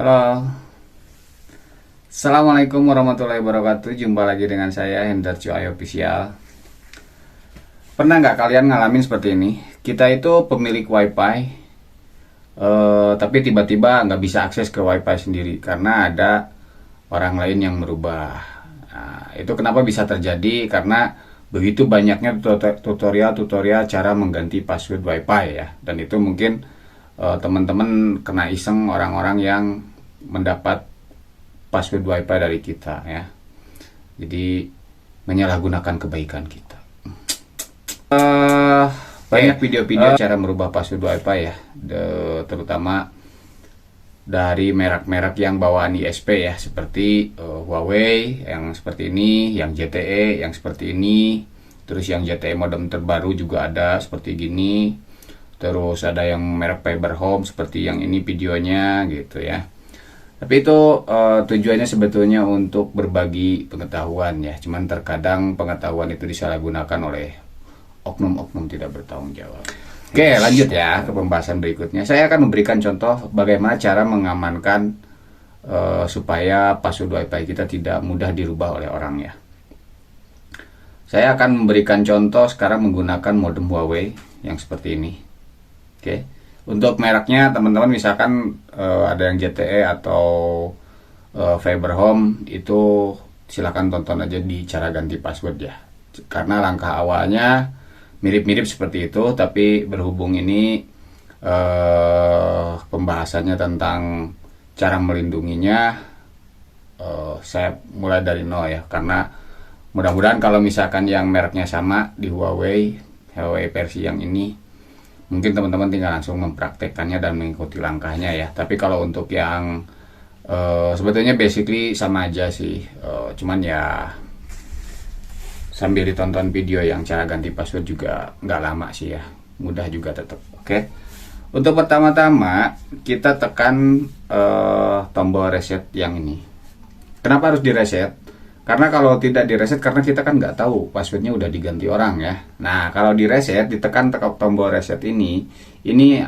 Halo, Assalamualaikum warahmatullahi wabarakatuh. Jumpa lagi dengan saya Hendarjo Ayo Official. Pernah nggak kalian ngalamin seperti ini? Kita itu pemilik wifi, tapi tiba-tiba nggak bisa akses ke wifi sendiri karena ada orang lain yang merubah. Nah, itu kenapa bisa terjadi? Karena begitu banyaknya tutorial cara mengganti password wifi ya. Dan itu mungkin teman-teman kena iseng orang-orang yang mendapat password wifi dari kita ya. Jadi menyalahgunakan kebaikan kita. Banyak video-video cara merubah password wifi ya, terutama dari merek-merek yang bawaan ISP ya, seperti Huawei yang seperti ini, yang ZTE yang seperti ini, terus yang ZTE modem terbaru juga ada seperti gini. Terus ada yang merek Fiber Home seperti yang ini videonya gitu ya. Tapi itu tujuannya sebetulnya untuk berbagi pengetahuan ya. Cuman terkadang pengetahuan itu disalahgunakan oleh oknum-oknum tidak bertanggung jawab. Oke, lanjut ya ke pembahasan berikutnya. Saya akan memberikan contoh bagaimana cara mengamankan supaya password wifi kita tidak mudah dirubah oleh orang ya. Saya akan memberikan contoh sekarang menggunakan modem Huawei yang seperti ini. Oke, untuk mereknya teman-teman misalkan ada yang ZTE atau Fiber Home, itu silakan tonton aja di cara ganti password ya. Karena langkah awalnya mirip-mirip seperti itu, tapi berhubung ini pembahasannya tentang cara melindunginya, saya mulai dari nol ya. Karena mudah-mudahan kalau misalkan yang mereknya sama di Huawei versi yang ini, mungkin teman-teman tinggal langsung mempraktekkannya dan mengikuti langkahnya ya. Tapi kalau untuk yang sebetulnya basically sama aja sih, cuman ya sambil ditonton video yang cara ganti password juga nggak lama sih ya, mudah juga tetap. Oke, untuk pertama-tama kita tekan tombol reset yang ini. Kenapa harus direset? Karena kalau tidak direset, karena kita kan nggak tahu passwordnya udah diganti orang ya. Nah, kalau direset, ditekan tombol reset ini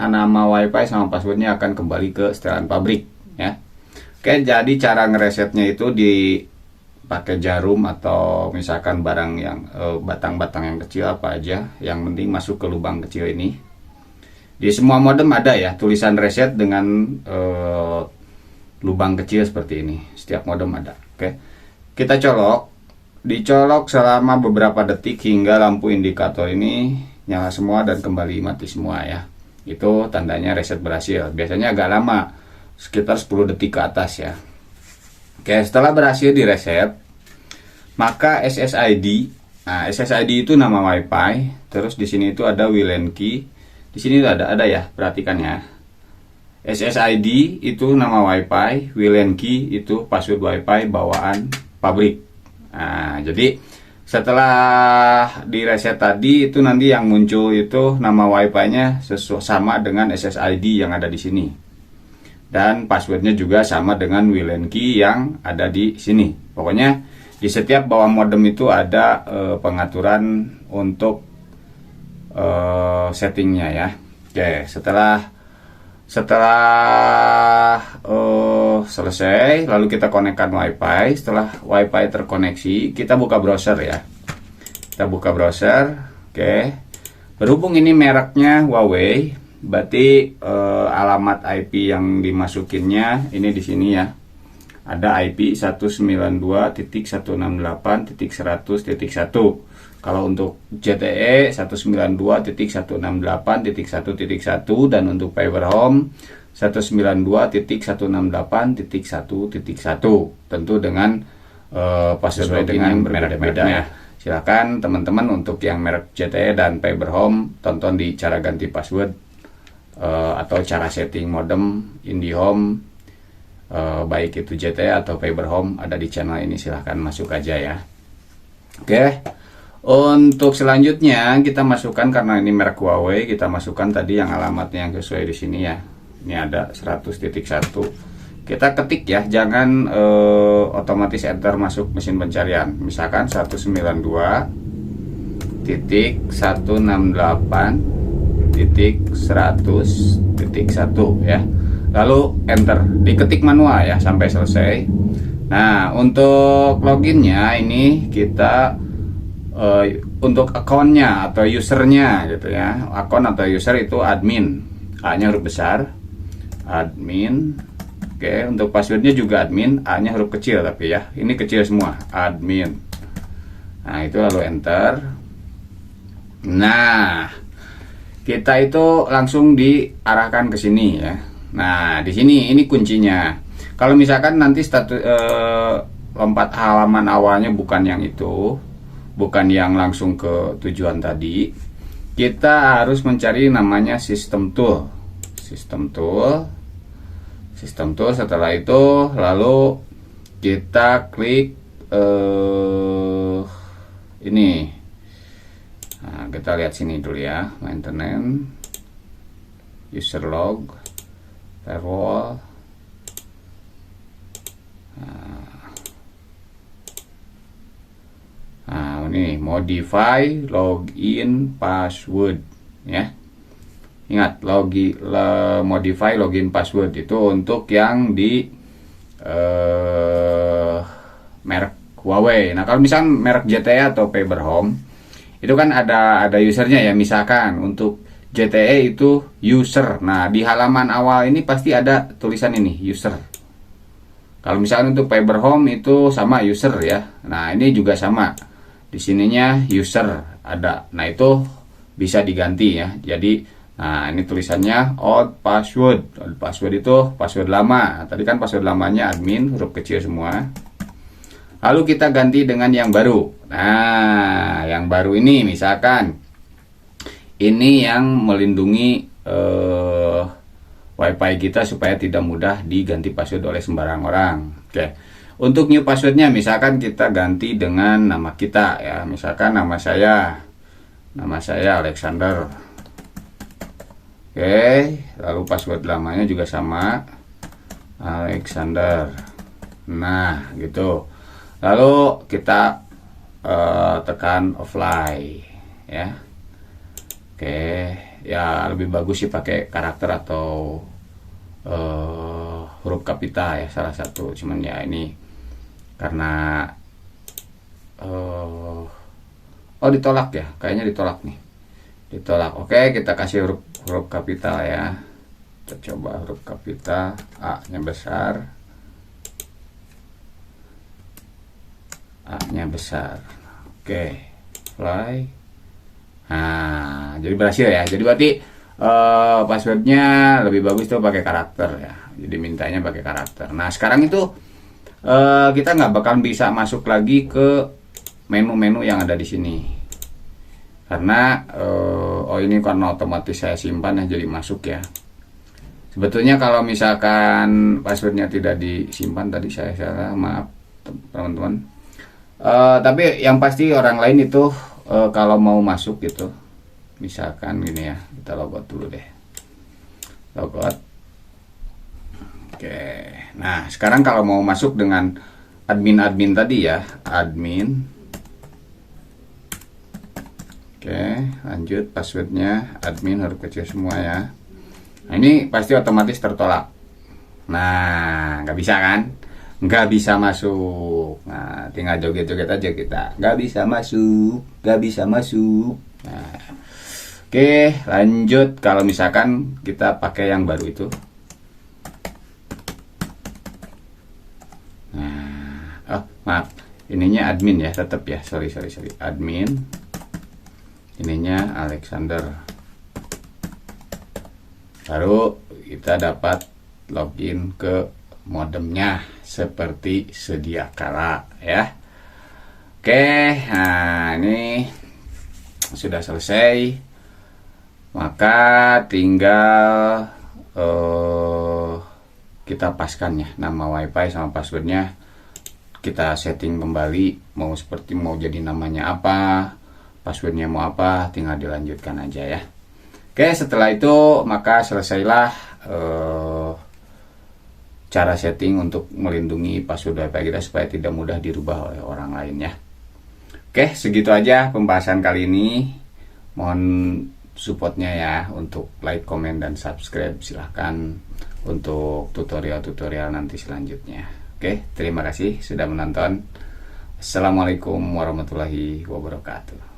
nama wifi sama passwordnya akan kembali ke setelan pabrik ya. Oke, jadi cara ngeresetnya itu dipakai jarum atau misalkan barang yang batang-batang yang kecil apa aja, yang penting masuk ke lubang kecil ini. Di semua modem ada ya tulisan reset dengan lubang kecil seperti ini. Setiap modem ada. Oke. Kita dicolok selama beberapa detik hingga lampu indikator ini nyala semua dan kembali mati semua ya. Itu tandanya reset berhasil. Biasanya agak lama, sekitar 10 detik ke atas ya. Oke, setelah berhasil direset, maka SSID. Nah, SSID itu nama WiFi. Terus di sini itu ada WLAN key. Di sini ada ya, perhatikan ya. SSID itu nama WiFi, WLAN key itu password WiFi bawaan pabrik. Nah, jadi setelah direset tadi itu nanti yang muncul itu nama wifi-nya sama dengan SSID yang ada di sini. Dan passwordnya juga sama dengan WLAN key yang ada di sini. Pokoknya di setiap bawah modem itu ada pengaturan untuk settingnya ya. Oke, setelah selesai, lalu kita konekkan wifi. Setelah wifi terkoneksi, kita buka browser ya. Kita buka browser. Oke, berhubung ini mereknya Huawei, berarti alamat IP yang dimasukinnya ini di sini ya. Ada IP 192.168.100.1. Kalau untuk ZTE 192.168.1.1 dan untuk Fiber Home 192.168.1.1. Tentu dengan password dengan berbeda-beda ya. Silakan teman-teman untuk yang merek ZTE dan Fiber Home tonton di cara ganti password atau cara setting modem IndiHome, baik itu ZTE atau Fiber Home, ada di channel ini, silahkan masuk aja ya. Oke. Untuk selanjutnya kita masukkan, karena ini merek Huawei, kita masukkan tadi yang alamatnya yang sesuai di sini ya. Ini ada 100.1. Kita ketik ya, jangan otomatis enter masuk mesin pencarian. Misalkan 192.168.100.1 ya. lalu enter, diketik manual ya sampai selesai. Nah, untuk loginnya ini kita untuk akunnya atau usernya gitu ya. Akun atau user itu admin, A-nya huruf besar, admin. Oke, untuk passwordnya juga admin, A-nya huruf kecil tapi ya, ini kecil semua, admin. Nah, itu lalu enter. Nah, kita itu langsung diarahkan ke sini ya. Nah, di sini ini kuncinya. Kalau misalkan nanti lompat halaman awalnya bukan yang itu, bukan yang langsung ke tujuan tadi, kita harus mencari namanya system tool. System tool. Setelah itu lalu kita klik ini. Nah, kita lihat sini dulu ya, maintenance, user log, firewall. Nah, ini modify login password ya. Ingat, modify login password itu untuk yang di merek Huawei. Nah, kalau misalkan merek ZTE atau Fiber Home, itu kan ada usernya ya. Misalkan untuk ZTE itu user. Nah, di halaman awal ini pasti ada tulisan ini, user. Kalau misalkan untuk Fiber Home itu sama user ya. Nah, ini juga sama. Di sininya user ada. Nah, itu bisa diganti ya. Jadi, nah, ini tulisannya old password. Old password itu password lama. Tadi kan password lamanya admin, huruf kecil semua. Lalu kita ganti dengan yang baru. Nah, yang baru ini misalkan ini yang melindungi WiFi kita supaya tidak mudah diganti password oleh sembarang orang. Oke. Untuk new passwordnya misalkan kita ganti dengan nama kita ya. Misalkan nama saya Alexander. Oke, lalu password lamanya juga sama, Alexander. Nah, gitu. Lalu kita tekan offline, ya. Oke, ya lebih bagus sih pakai karakter atau huruf kapital ya, salah satu. Cuman ya ini karena ditolak ya, kayaknya ditolak nih. Ditolak. Oke, kita kasih huruf kapital ya. Kita coba huruf kapital, A-nya besar, A-nya besar. Oke, fly. Nah, jadi berhasil ya. Jadi berarti passwordnya lebih bagus tuh pakai karakter ya. Jadi mintanya pakai karakter. Nah, sekarang itu kita nggak bakal bisa masuk lagi ke menu-menu yang ada di sini. Karena ini karena otomatis saya simpan ya, jadi masuk ya. Sebetulnya kalau misalkan passwordnya tidak disimpan, tadi saya salah, maaf teman-teman. Tapi yang pasti orang lain itu kalau mau masuk gitu, misalkan gini ya, kita logout dulu deh, logout. Oke, nah sekarang kalau mau masuk dengan admin tadi ya, admin. Oke, lanjut, passwordnya admin huruf kecil semua ya. Nah, ini pasti otomatis tertolak. Nah, nggak bisa kan? Nggak bisa masuk. Nah, tinggal joget-joget aja kita. Nggak bisa masuk, nggak bisa masuk. Nah, oke, lanjut. Kalau misalkan kita pakai yang baru itu. Nah, maaf, ininya admin ya, tetap ya. Sorry, admin. Ininya Alexander. Baru kita dapat login ke modemnya seperti sedia kala ya. Oke, nah ini sudah selesai. Maka tinggal kita paskan ya nama WiFi sama passwordnya. Kita setting kembali mau jadi namanya apa, passwordnya mau apa, tinggal dilanjutkan aja ya. Oke, setelah itu maka selesailah cara setting untuk melindungi password WiFi kita supaya tidak mudah dirubah oleh orang lain ya. Oke, segitu aja pembahasan kali ini. Mohon supportnya ya untuk like, comment, dan subscribe. Silahkan untuk tutorial-tutorial nanti selanjutnya. Oke, terima kasih sudah menonton. Assalamualaikum warahmatullahi wabarakatuh.